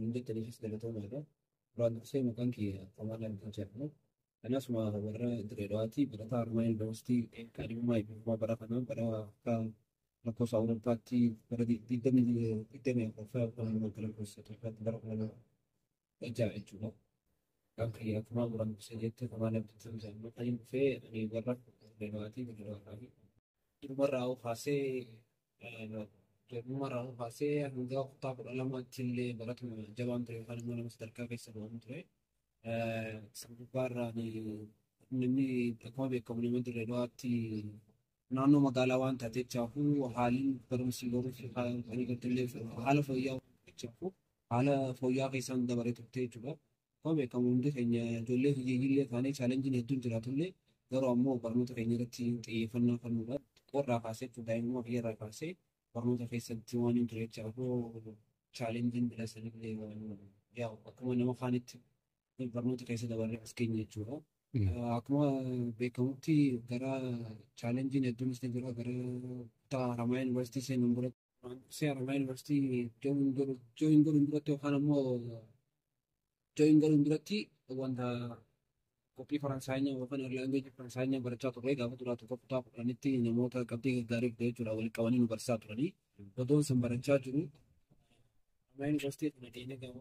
من جد تلفز دلتهم هذا براد سي مكان كي طبعا الجامعة أنا اسمع برا دريلواتي برا تار ما يونيفرسيتي كريم ما برا كنا برا كان لكو صورة باتي برا دي دنيا كفاية كنا نقول بس تفهم برا كنا جاء جوا كان كي أكمل برا سجلت كمان بتتم زي ما كان في يعني برا دريلواتي دريلواتي مرة أو خاصة مرة أو خاصة عندي أخطاء بالعلامات اللي برات جوان تري خلينا نقول مستركة في سبعة تري سبب يعني إني أكون بكمل دلوقتي نانو مقالة وان تاتي تشافو حالي برمسي لوري في حال يعني قلت لي حالة فويا تشافو حالة فويا في سان دبرت تيجوا كم بكمل ده يعني جولة في جيل ثاني challenge ندون جراتولي غير أمو برمو تكيني رتي فن فن warra kaasee daa'immoo fi irraa kaasee barnoota keessatti waan hin turre jechaafuu chaalenjiin bila sanillee yaa'u akkuma nama faanitti barnoota keessa dabarree as keenya jechuudha. Akkuma beekamutti gara chaalenjiin hedduunis ni jira gara kutaa Haramaa Yuunivarsiitii seenuun dura Haramaa Yuunivarsiitii jooyin godhuun duratti yookaan ammoo jooyin godhuun duratti wanta kopi Faransaaynya yookaan language Faransaaynya barachaa turre gaafa duraa tokko kutaa kudhanitti namoota qabxii gaggaarii fidee jechuudha waliin qabanii nu barsiisaa turanii odoon san barachaa jiru amma yuunivarsiitii kana deemee gaafa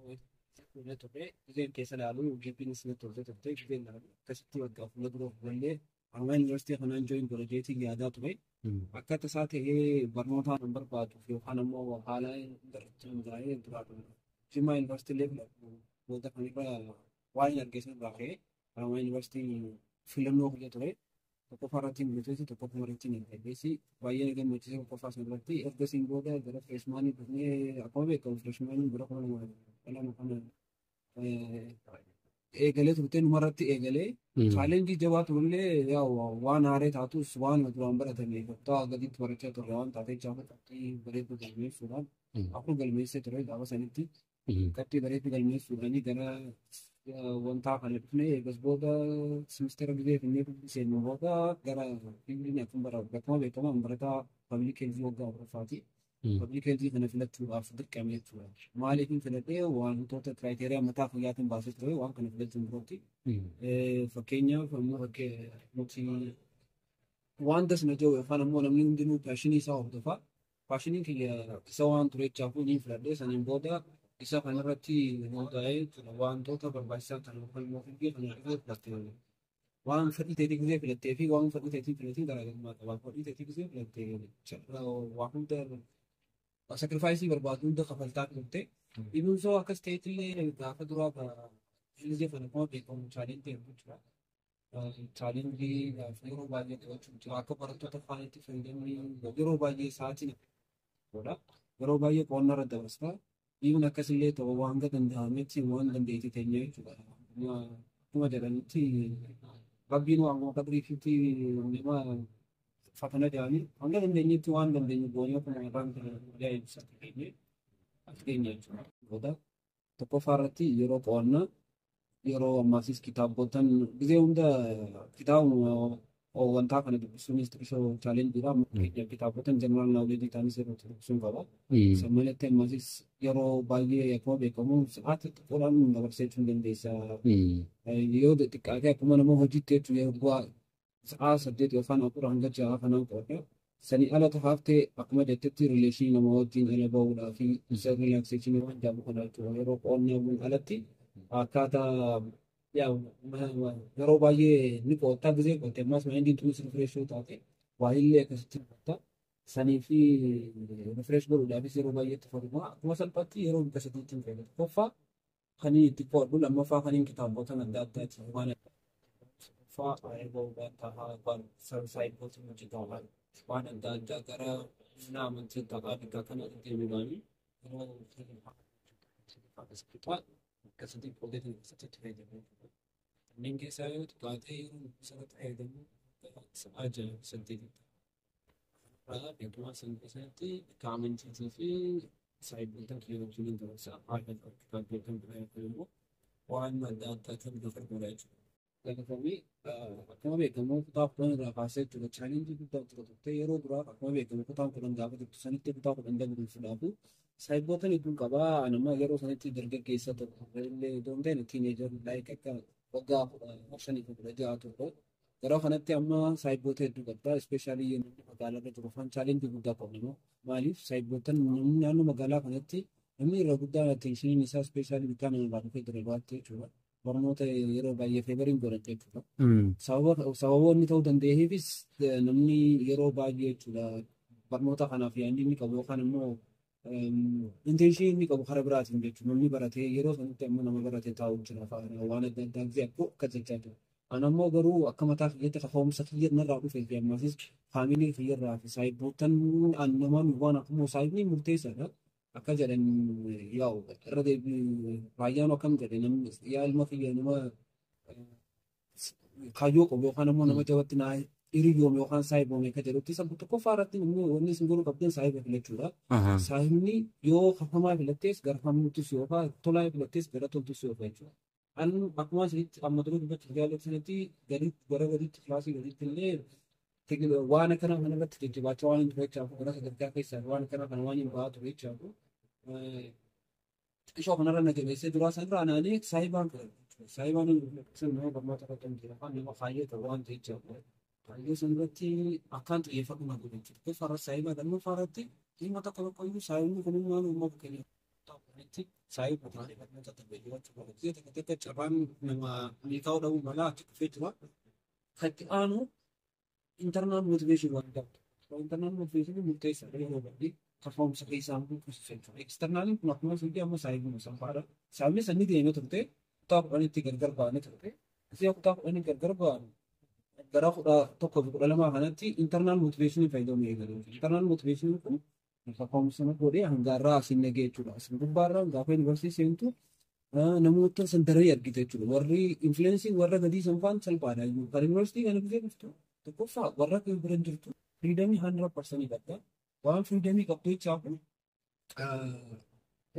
fuula turre gizeen keessa ilaalu gibbiin isin turte gizeen akkasitti waggaa fuula dura fuullee amma yuunivarsiitii kanaan jooyin piroojeetii yaadaa ture akka tasaa ta'ee barnootaa nan barbaaduuf yookaan ammoo haala irratti hundaa'ee duraa Jimmaa yuunivarsiitii illee booda kanirra waan hin argeessan irraa ka'ee Haramaa Yuunivarsiitii filannoo biyya ture tokko faarratti mul'atu tokko kumarratti ni ta'eesi baay'ee na gammachiisa tokko faasa irratti erga siin booda gara fireeshmaanii dhufnee akkuma beekamu fireeshmaanii bira kana eegalee turte numarratti eegalee chaalenjii jabaa turullee waan haaree taatus waan duraan baratame kutaa gaditti barachaa turre waan taatee jaafa qabxii bareedu galmeessuudhaan akkuma galmeessee ture gaafa sanitti qabxii bareedu galmeessuudhaanii gara wanta kana dhufne eegas booda simistera gisee finnee seenu booda gara fiigdini akkuma bakkuma beekamu barataa pabliik heelzii waggaa afuraffaati. Pabliik heelzii kana filachuudhaaf dirqame jechuudha. Maaliif hin filadhee wantoota kiraayiteriyaa mataa fayyaatiin baasee ture waan kana filachuun birooti. Fakkeenyaaf ammoo nuti wanta sana jiru yookaan ammoo namni hundinuu paashinii isaa hordofaa. Paashiniin kiyya isa waan turechaafuu ni filadhee saniin booda isa kanarratti hundaa'ee wantoota barbaachisaa ta'an yookaan immoo fiigee kana irratti filattee waan fedhii ta'e gisee filattee fi waan fedhii ta'e filattee garaagarummaa qaba. Fedhii ta'e gisee filattee waan hunda sakrifaayisii barbaadu hunda kafaltaa turte. Dhibuunsoo akkas ta'etillee gaafa duraa fiilzee kana kuma beekamu chaalenjii jechuudha. Chaalenjii yeroo baay'ee qabachuun jira akka barattoota faanitti fayyadamni yeroo baay'ee sa'aatiin yeroo baay'ee qo'annaa irra dabarsaa. Even akkasillee ta'u waan danda'ametti waan dandeetti teenya jechuudha. Akkuma jedhanitti rabbiin waan qabriifitti nama fatana jedhanii hanga dandeenyetti waan dandeenyu boonii akkuma irraan ta'ee ibsatti keenye as keenya jechuudha. Booda tokkoffaa irratti yeroo qo'annaa yeroo ammaasis kitaabotan gisee hunda kitaabuma wantaa kana dubbisuunis xiqqoo chaalenjiidha. Kitaabotan jeneraal naawuleejii ta'anis yeroo dubbisuun qaba. Sammalatti ammaasis yeroo baay'ee akkuma beekamu sa'aatii xiqqoodhaan dabarsee jechuun dandeessa. Yoo xiqqaatee akkuma nama hojiitti jechuun yeroo sa'a 8 yookaan 4 hanga 6 kanaan qoodne sanii ala tafaaftee akkuma jettetti rileeshinii nama wajjin ala bahuudhaa fi rilaakseeshinii waan jaabu kana jechuudha. Yeroo qo'annaa alatti akkaataa yeroo baay'ee ni qo'ataa gisee qo'attee ammas maayindiin tunis rifreeshoo taate waa'illee akkasitti qo'ataa sanii fi rifreesh godhuudhaafis yeroo baay'eetti fayyadama. Akkuma salphaatti yeroo akkasitti hin fayyadu. Tokkoffaa kan itti qo'adhu lammaffaa kan kitaabota adda addaati waan fa'aa bahuudhaan taa'aa saayikootiin hojjetaman waan adda addaa gara humna amantii ta'aa bikkaa kana deemuudhaani yeroo akkasitti qoodanii keessatti fayyadamu. Kanneen keessaa yoo xiqqaatee yeroo sirriitti fayyadamu sa'aa 6-8 beekamaa san keessatti kaamintiitii fi saayikoota kiilootiin dabarsaa haala kitaabotaan biraa fayyadamu waan adda addaatiin lafa godhaa jechuudha. Galafamee akkuma beekamu kutaa 10 irraa kaasee jechuudha. Chaalenjii guddaa turte yeroo duraa akkuma beekamu kutaa 10 gaafa jirtu sanitti kutaa 10 dabaluudhaafu Saayiboota hedduun qabaa. Nama yeroo sanatti dargaggeessa tokko illee iddoon ta'e tiineejar laayik akka waggaa 15-16 turre. Yeroo kanatti amma saayiboota hedduu qabda. Ispeeshaalii namni magaalaa irra jiru afaan chaalenjii guddaa qabna. Maaliif saayiboota namni naannoo magaalaa kanatti namni irra guddaa attenshiniin isaa ispeeshaalii bitaa nama irraa dhufee ture baatee jechuudha. Barnoota yeroo baay'ee feebariin godhate jechuudha. Sababoonni ta'uu danda'eefis namni yeroo baay'ee jechuudha barnoota kanaaf yaadni inni qabu yookaan immoo intention inni qabu karaa biraatiin jechuudha. Namni baratee yeroo sanatti ammoo nama baratee taa'u jira waan adda addaa gisee akkoo akka jechaa jiru. Ani ammoo garuu akka mataa kiyyaatti kaka'umsa kiyya narraa dhufee fi ammasis faamilii kiyyarraa fi saayibootan namaan waan akkuma saayibni murteessaadha. Akka jedhan yaa'u irra deebii raayyaan akkam jedhe namni yaa ilma kiyya nama kaayyoo qabu yookaan immoo nama jabatti naa hiriyoome yookaan saayiboome akka jedhutti isa tokkoffaa irratti immoo wanni isin godhuu qabdan saayiba filachuudha. Saayibni yoo kafamaa filattees gara famuutis yookaan tolaa filattees gara toltus yoo jechuudha. An akkuma isinitti amma dura dubbachuu jaalatu sanatti gara gaditti kilaasii gaditti illee waan akkana kanarratti jajjabaachaa waan hin turechaaf gara sadarkaa keessaa waan akkana kana waan hin ba'aa turechaaf ishoo kanarra na jabeessee duraa sanarraa naanee saayibaan saayibaan nama barnoota irratti hojjetu afaan nama faayyee ta'u waan ta'echaaf faayyee sanarratti akkaan xiyyeeffatu na godhu jechuudha. Fara saayibaa galma faaratti dhimma tokko tokko iyyuu saayibni kun waan uumaa fakkeenya ta'utti saayibaa ta'anii barnoota tabbajuu jechuudha. Gisee tokko tokko carraan nama miikaa'uu dhabuu malaa achi dhufee jira. Katti aanu internal motivation waan qabdu. Internal motivation murteessaadha yeroo baay'ee performance keessaan kun kuusifachuudha. Externaliin kun akkuma isin amma saayibuma sanfaadha. Saayibni sanni deemee turte kutaa kudhanitti gargar baanee turte. Isii kutaa kudhanii gargar baan gara 11-12 kanatti internal motivation fayyadamu eegalu. Internal motivation kun performance godhee hangaarraa asin nagee jechuudha. Asin gubbaarraa gaafa yuunivarsiitii seentu namoota san daree argite jechuudha. Warri influensii warra gadii sanfaan salphaadha. Kan yuunivarsiitii kana gisee dhuftu tokkoffaa warra biran jirtu firiidamii 100% qabda. Waan firiidamii qabdu jechaaf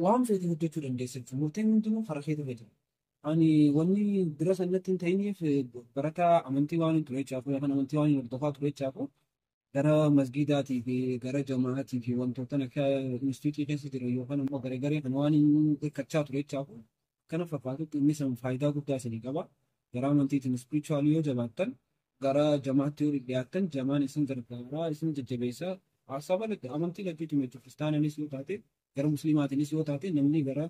waan fedhe hojjechuu dandeessa jechuudha. Murteen hundinuu karaa keetu fedha. Ani wanni bira sanatti hin ta'iniif barataa amantii waan hin ture jechaaf yookaan amantii waan hin hordofaa ture jechaaf gara masgiidaatii fi gara jamaatii fi wantoota akka instituutii keessa jiran yookaan immoo garee kan waan hin hirkachaa ture jechaaf kana fakkaatutti inni san faayidaa guddaa isinii qaba. Gara amantiitiin spirituaalii yoo jabaattan gara jamaatti yoo dhiyaattan jamaan isin gargaaraa isin jajjabeessa haasaa balatti amantii lachuu jechuudha. Kiristaananis yoo taate gara musliimaatiinis yoo taate namni gara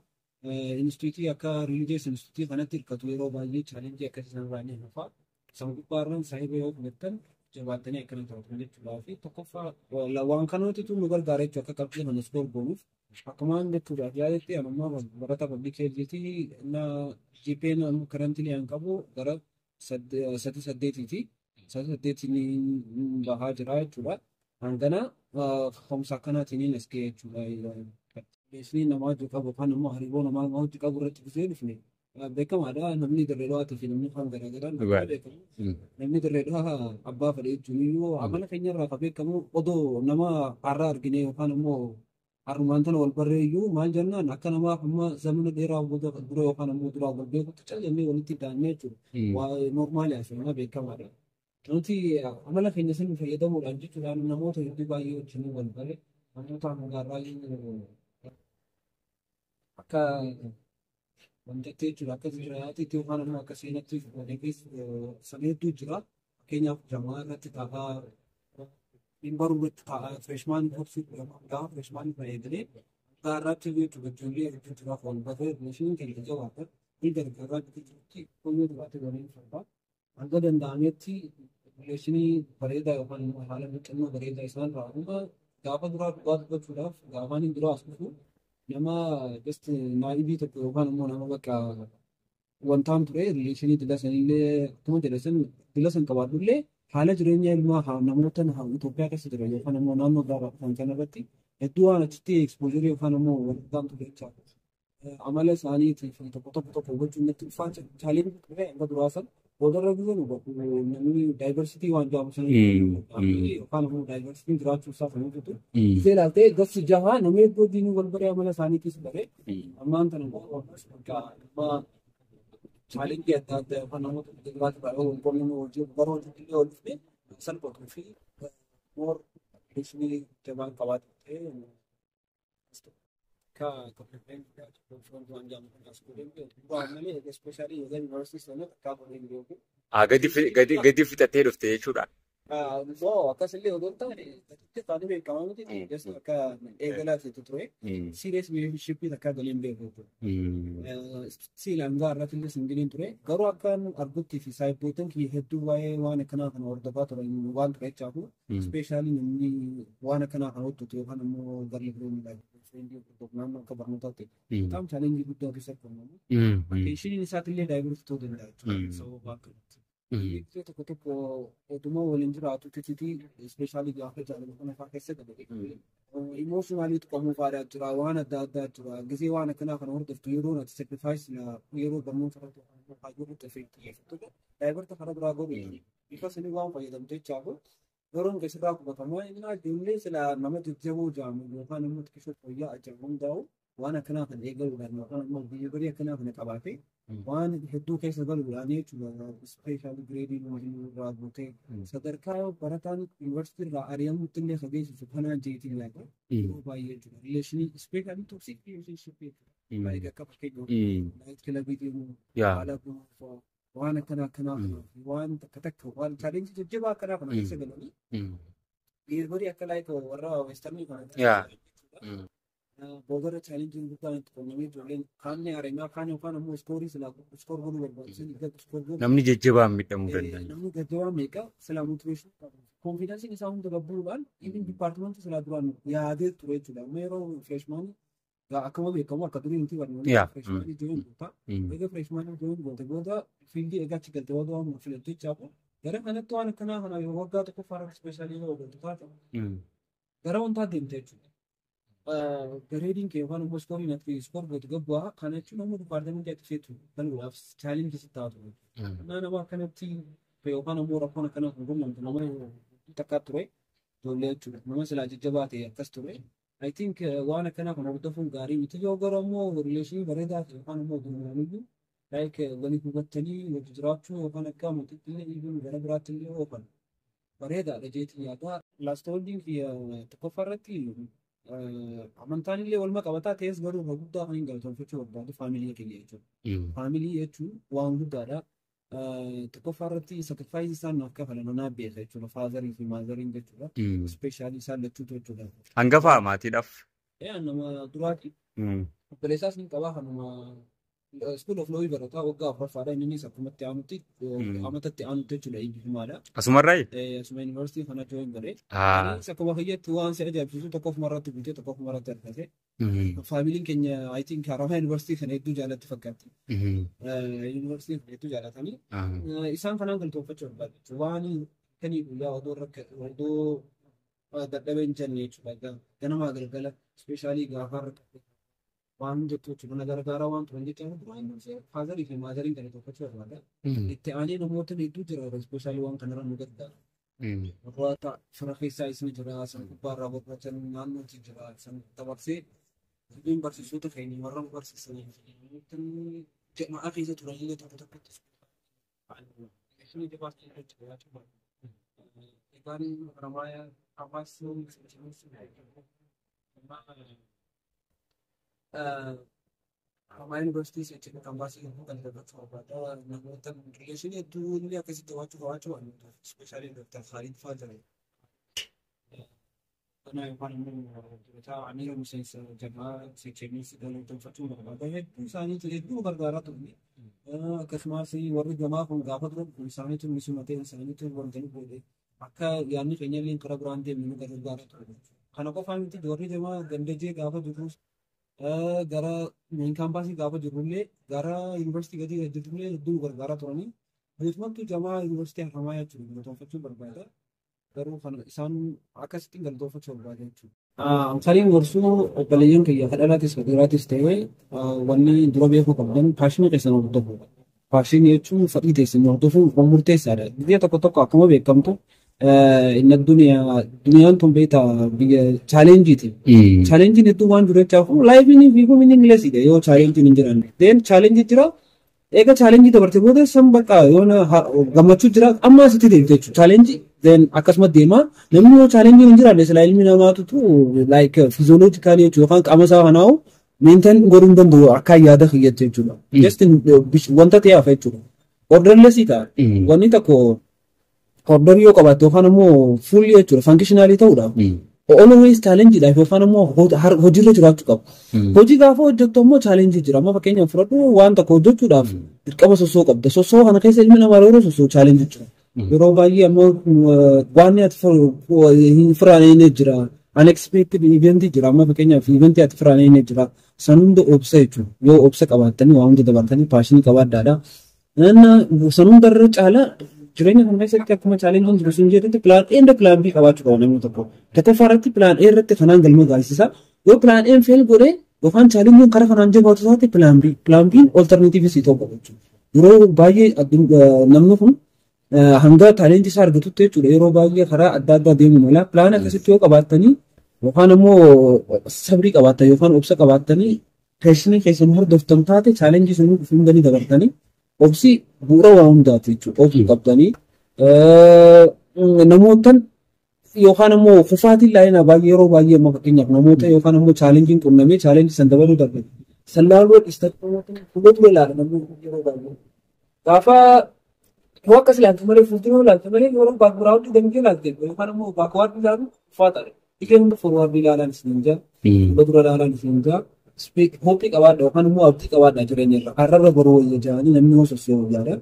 instituutii akka riilijees instituutii kanatti hirkatu yeroo baay'ee chaalenjii akkasii sanarraa ni hafa. San gubbaarraan saayiba yoo filattan jabaattanii akkana ta'u jechuudha. Fi tokkoffaa waan kanootitu nu gargaara jechuudha akka qabxii kanas dorgomuuf. Akkumaan jechuudhaaf yaadetti ammaa barata public healthii na GPN karantii aan qabu gara 8-8ti. 8-8 bahaa jira jechuudha. Hangana kaka'umsa akkanaatiin as ga'e jechuudha. Beesni namaa hojii qabu yookaan immoo hariiroo namaa hojii qabu irratti dhufee dhufne beekamaadha. Namni dirree dhawaatii fi namni afaan garaagaraan beekamu. Namni dirree dhawaa abbaa fedhe jechuun iyyuu amala keenyarraa kan beekamu odoo nama har'a argine yookaan immoo har'umaan tana wal barree iyyuu maal jennaan akka namaaf amma zamana dheeraa dura yookaan immoo duraa wal beekutti callannee walitti daannee jechuudha. Waa noormaali asirraa beekamaadha. Nuti amala keenya sin fayyadamuudhaan jechuudhaan namoota hedduu baay'ee wajjin wal bare namoota hangaarraa akka wantoota jechuudha akka jiraatiitti yookaan immoo akka seenatti sana hedduu jira. Fakkeenyaaf jamaa irratti taa'aa dhimbaruu irratti taa'aa fireeshmaan gorsuu gaafa fireeshmaan fayyadamee gaarraatti jechuudha ijoollee hedduu jiraaf wal barree rileeshiniin keenya jabaata. Ni gargaaraa jirti qonnee dubaatti waliin farbaa. Hanga danda'ametti rileeshinii bareedaa yookaan haala miidhannoo bareedaa isaan raawwuma gaafa duraa dhugaa dubbachuudhaaf gaafaan hin duraa as dhufu nama just naayibii tokko yookaan immoo nama bakka wantaan ture rileeshinii dilasanillee akkuma jedhasan dilasan qabaadhullee haala jireenya ilmaa namoota Itoophiyaa keessa jiran yookaan immoo naannoo gaafa dhufan kanarratti hedduu waan achitti ekspoozrii yookaan immoo wantaan ture jechaadha. Amala isaaniitiif tokko gochuun natti ulfaata chaalenjii ture hanga duraasan boodarra gisee namni daayivarsiitii waan jaamusan yookaan immoo daayivarsiitiin jiraachuu isaa kan hojjetu. Gisee ilaaltee gosti jahaa namni iddoo diinii wal baree amala isaaniitiis baree ammaan tana immoo chaalenjii adda addaa yookaan namoota jiraatu qonnaan hojii baroo illee ol dhufee salphatuu fi moor rileeshinii jabaan qabaatu ta'ee كومبلمنت فرونت وان جام اسكولين وعملي especially يوجد universities هنا كابولين بيوكو قدي في تتهيل في تيشورا so akas illee odoo taane taane beekamaa miti just akka eegalaati ture serious relationship akka galiin beeku siilaan gaarratti illee singiliin ture garuu akka argutti fi saayibootan kiyya hedduu waa'ee waan akkanaa kana hordofaa ture waan ture jechaafu especially namni waan akkanaa kana hojjetu yookaan immoo garee biroon naannoo akka barnootaatti taa'um chaalenjii guddaa keessatti uumamu isheen isaatiillee daayibiruutti ta'uu danda'a jechuudha sababa akkanatti. Tokko tokko oduma waliin jiraatu titi especially gaafa jaalala kana fa'aa keessatti godhe emotionally tuqamuu fa'aa jira waan adda addaa jira gisee waan akkanaa kana hordoftu yeroo ati sacrifice na yeroo barnoota irratti fayyadu ta'e daayibarta kana biraa godhu bifa sanii waan fayyadamte jechaafu garoon keessirraa qubatamaa inni ijoollee sila nama jajjaboo jaamu yookaan immoo xiqqishoo fayyaa ajaa'u hundaa'u waan akkanaa kan eegaluudhaan yookaan immoo biyya akkanaa kana qabaate waan hedduu keessa galuudhaan jechuudha ispeeshaalii gireedii irraa buutee sadarkaa barataan yuunivarsiitii irraa ari'amuutti illee fageessisu kanaan jeetiin laata baay'ee jechuudha rileeshinii ispeeshaalii toksiik rileeshinshipii jechuudha baay'ee akka fakkeenyaaf naayit kilabii deemuu haala kunuunfaa waan akkanaa waan takka waan chaalenjii jajjabaa akkanaa kana keessa galanii dhiirri akka laayika warra weestarnii kana Bogora challenging bukan ekonomi jualan kan ni arena kan yang namu skor guru berbuat sini kita skor guru. Namni jejjeba ambil mudah. Namni jejjeba mereka selalu motivation, confidence ini sama dengan bulan. Even department selalu bulan. Ya ada tu juga. Mero freshman, ya aku mau kamu katuri nanti warna. Freshman itu join buta. Mereka freshman join buta. Field dia agak cikal tu ada field tu siapa. Gara mana tu anak kena hana yoga tu farak specially yoga tu kan. Gara untuk tim tu. Grading ke waan immoo iskoorii natti iskoor gootu gabbaa kana jechuun ammoo dipaartimentii akka isheetu banuudhaaf chaalenjii sitti taatu. Nama akkanatti yookaan ammoo rakkoon akkana kun gumamtu nama takka ture ijoollee jechuudha. Nama silaa jajjabaa ta'e akkas ture. I think waan akkanaa kana hordofuun gaarii miti yoo garuu ammoo rileeshinii bareedaa ta'e yookaan ammoo gumamaniyyuu like walii hubattanii wajji jiraachuu yookaan akka mootitti illee gara biraatti illee oofan bareedaadha jeetii yaada. Last holding tokkoffaarratti amantaan illee walma qabataa ta'es garuu guddaa kan hin galatoomfachuu barbaadu faamilii keenya jechuudha. Faamilii jechuun waan guddaadha. Tokkoffaarratti sacrifice isaan naaf kafalan naaf beeka jechuudha. Faazarii fi maazariin jechuudha. Ispeeshaalii isaan lachuutu jechuudha. Hangafaa maatiidhaaf? Nama duraati. Obboleessaas ni qabaa kanuma School of Law barataa waggaa afuraffaadha inni akkumatti aanutti amatatti aanutti jechuudha eebbifaadha. Asumarraayi? Asuma yuunivarsiitii kana join godhee. Akkuma kiyyatti waan si ajaa'ibsiisu tokko ofumarratti bultee tokko ofumarratti argate. Faamiliin keenya I think Haramaa yuunivarsiitii kana hedduu jaallatti fakkaatti. Yuunivarsiitii kana hedduu jaallatanii. Isaan kanaan galatoomfachuu barbaadu. Waan kanii guyyaa odoo dadhabeen jenne jechuudha. Ganamaa galgala ispeeshaalii gaafa harka waan jettu mana gargaaraa waan turan jechuudha. Duraan dursee faazarii fi maazariin kan tokkochuu barbaada. Itti aanee namoota hedduu jira ispeeshaalii waan kanarra nu gargaara. Warroota fira keessaa isin jira, san gubbaarraa boqotan naannootti jira, san dabarsee isin barsiisota keenya warra barsiisanii fi ma'aa keessa turan illee tokko tokkotti. Isin jabaatee jira jechuudha. Egaan Haramaa hawaasni Haramaa yuunivarsiitii jechuudha kan baasii kan dabalatu barbaada. Namoota rileeshinii hedduu illee akkasitti qabaachuu waan ispeeshaalii Dr. Khalid fa'aa jira. Kana yookaan immoo dibata Amiira miseensa jabaa seeksheniis galatoomfachuu barbaada. Hedduu isaaniitu hedduu gargaaraa turani. Akkasumas warri gamaa kun gaafa turan kun isaaniitu misumatee isaaniitu wantani boodee akka yaadni keenya illee karaa biraan deemnu nu gargaaraa ture. Kana qofaa miti warri gamaa gandajee gaafa jirus gara main kaampaasii gaafa jirullee gara yuunivarsiitii gadi jirullee hedduu gargaaraa turanii. Guutumatti gamaa yuunivarsiitii Haramaa jechuudha galatoomfachuu barbaada. Garuu kan isaan akkasitti galatoomfachuu barbaada jechuudha. Saniin gorsuu obboleeyyan kiyya kadhalaatis federaatiis ta'ee wanni dura beekuu qabdan paashinii keessan hordofudha. Paashinii jechuun fedhii teessan hordofuun murteessaadha. Biyya tokko akkuma beekamtu inni duniyaan tun beekta biyya chaalenjiiti. Chaalenjiin hedduu waan jiru jechaaf laayifiin fiiguu miiningileesiidha yoo chaalenjiin hin jiran. Deen chaalenjii jira. Egaa chaalenjii dabarte booda san bakka yoona gammachuu jira amma asitti deemte jechuudha. Chaalenjii then akkasumas deema namni yoo chaalenjiin hin jiraanne sila ilmi namaatu like fiizooloojikaalii jechuudha yookaan qaama isaa kanaa'u maintain godhuu danda'u akka yaada kiyyatte jechuudha. Just wanta ta'e hafa jechuudha. Orderless ta'a. Wanni tokko order yoo qabaatte yookaan immoo full jechuudha functionalii ta'uudhaaf. Always challenge dhaaf yookaan immoo hojiirra jiraachuu qabu. Hojii gaafa hojjettu immoo challenge jira. Amma fakkeenyaaf fudhadhu waan tokko hojjechuudhaaf dirqama sossoo qabda. Sossoo kana keessa ilmi namaa yeroo sossoo challenge jira. Yeroo baay'ee ammoo waan ati firaanee jira. Unexpected event jira. Amma fakkeenyaaf event ati firaanee jira. San hunda obsa jechuudha. Yoo obsa qabaattanii waan hunda dabartanii paashinii qabaaddaadha. San hunda irra caala jireenya kana keessatti akkuma challenge jiru sun jedhatti plan A and plan B qabaachuu qabu namni tokko. Gataffaratti plan A irratti kanaan galma gaasisa. Yoo plan A fail godhe yookaan challenge karaa kanaan jabaatu taate plan B. Plan B alternative isii tokko jechuudha. Yeroo baay'ee namni kun hanga challenge isaa argatutti jechuudha. Yeroo baay'ee karaa adda addaa deemu mala plan akkasitti yoo qabaattanii yookaan immoo sabrii qabaattan yookaan obsa qabaattanii passion keessan hordoftan taate challenge sun hundanii dabartanii obsi bu'uura waa hundaati jechuudha. Obsi qabdanii namootaan yookaan immoo kufaatiin laayinaa baay'ee yeroo baay'ee amma fakkeenyaaf namoota yookaan immoo chaalenjiin qunnamee chaalenjii san dabaluu darbe. Sallaaluu dhiistanii fuuldura ilaala namni yeroo baay'ee. Gaafa yoo akkas ilaaltu malee fuuldura ilaaltu malee yeroo baakgiraawundi dambii ilaalte yookaan immoo baakwaardi ilaalu kufaataadha. Ikeen hunda forwaardi ilaalaan isin jaa. Fuuldura ilaalaan isin jaa. Speak hopi qabaadha yookaan immoo abdii qabaadha jireenya irra. Har'arra boruu wayya jedhanii namni osoo sossoo yaada.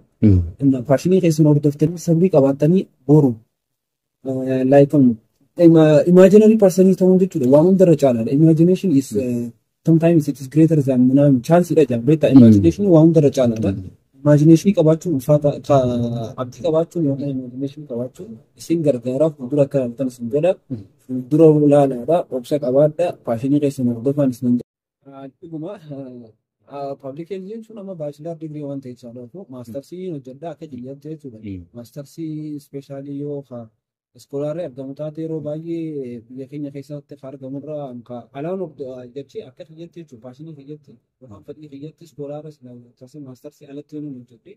Faashinii keessumaa hordoftanii sabrii qabaattanii boru. Like imaginary person ta'uun jechuudha. Waan hundarra caalaadha. Imagination is sometimes it is greater than chance dha jabbeeta. Imagination waan hundarra caalaadha. Imagination qabaachuun ulfaata abdii qabaachuun yookaan imagination qabaachuun isin gargaaraaf fuuldura akka ilaaltan isin jedha. Fuuldura ilaalaadha. Obsa qabaadha. Faashinii keessumaa hordofan isin dhuguma public health jechuun amma bachelor degree waan ta'e jechuudha. Maastarsii hojjedha akka jilyaatti jechuudha. Maastarsii ispeeshaalii yoo iskoolaarri argamu taate yeroo baay'ee biyya keenya keessatti argamurra alaan jechii akka kiyyatti jechuudha. Faashinii kiyyatti yookaan fedhii kiyyatti iskoolaarra taasisa maastarsii alatti yoo hojjedhe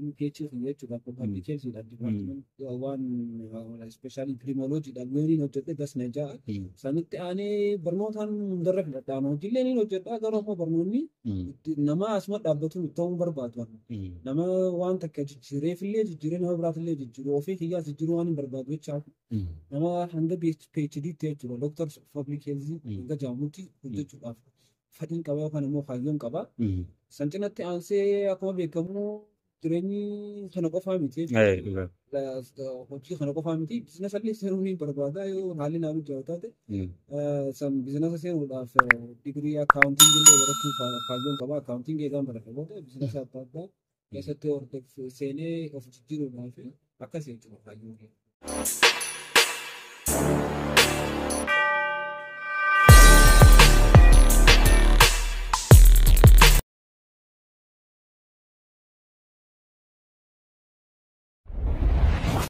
MPH jechuudha. Public health waan ispeeshaalii epidemiolojiidhaan yoo hojjedhe dasna ja'a. Sanitti aanee barnootaan hundarra filadhaan hojiilee ni hojjedha garuu immoo barnoonni nama asuma dhaabbatu ta'uu barbaadu. Nama waan takka jijjiireefillee jijjiiree nama biraatillee jijjiiru ofii kiyyaa jijjiiruu waan barbaadu jecha nama hanga PhD jechuudha. Doctor Public Health hanga jaamutti hojjechuudhaaf fedhiin qaba yookaan immoo kaayyoon qaba. San cinatti aansee akkuma beekamu jireenyi kana qofaa miti jechuudha. Hojii kana qofaa miti biizinasa illee seenuu ni barbaada yoo haalli naa mijaa'u taate san biizinasa seenuudhaaf digirii akkaawuntingii illee barachuu kaayyoon qaba. Akkaawuntingii eegaan barate booda biizinasa adda addaa keessatti seenee of jijjiiruudhaaf akkasii jechuudha kaayyoon.